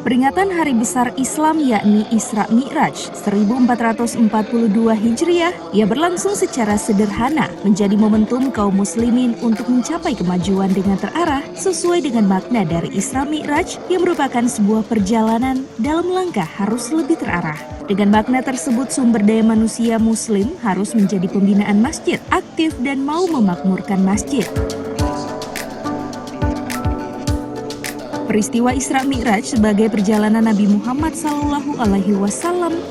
Peringatan Hari Besar Islam yakni Isra Mi'raj 1442 Hijriah ia berlangsung secara sederhana menjadi momentum kaum muslimin untuk mencapai kemajuan dengan terarah sesuai dengan makna dari Isra Mi'raj yang merupakan sebuah perjalanan dalam langkah harus lebih terarah. Dengan makna tersebut sumber daya manusia muslim harus menjadi pembinaan masjid, aktif dan mau memakmurkan masjid. Peristiwa Isra Mi'raj sebagai perjalanan Nabi Muhammad SAW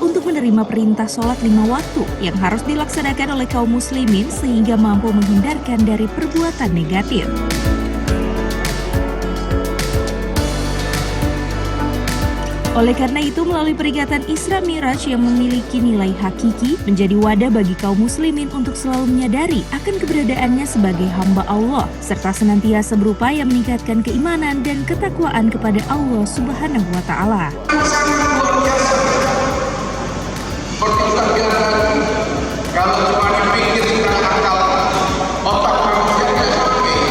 untuk menerima perintah sholat 5 waktu yang harus dilaksanakan oleh kaum muslimin sehingga mampu menghindarkan dari perbuatan negatif. Oleh karena itu, melalui peringatan Isra Mi'raj yang memiliki nilai hakiki, menjadi wadah bagi kaum muslimin untuk selalu menyadari akan keberadaannya sebagai hamba Allah, serta senantiasa berupaya meningkatkan keimanan dan ketakwaan kepada Allah Subhanahu wa Ta'ala. Kalau cuma dipikir tentang akal, otak manusia tidak sampai.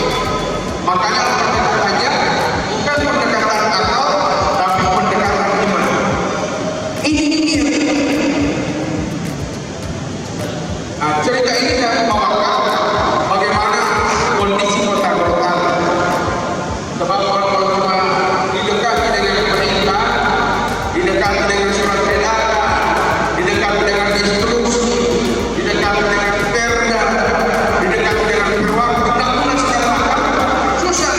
Makanya pendekatannya bukan pendekatan akal, tapi pendekatan iman. Ini dia. Nah, cerita ini saya bawakan bagaimana kondisi kota Gorontalo. Sebab kalau cuma didekati dengan perintah, didekati dengan surat edaran, didekati dengan instruksi, didekati dengan perda, didekati dengan peruang, undang-undang segala macam, susah.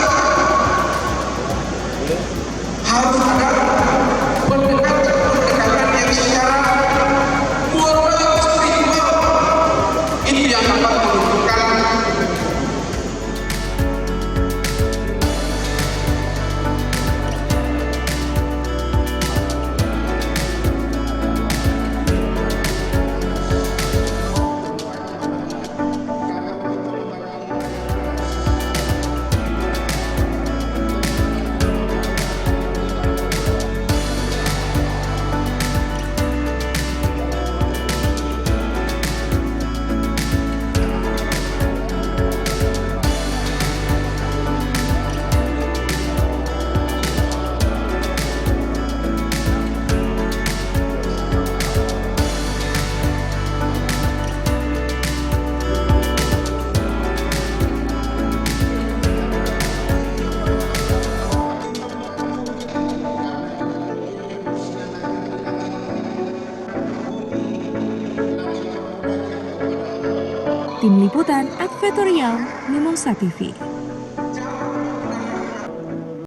Harus ada pendekatan yang secara moral spiritual. Itu yang dapat menentukan. Tim Liputan Advertorial Mimosa TV.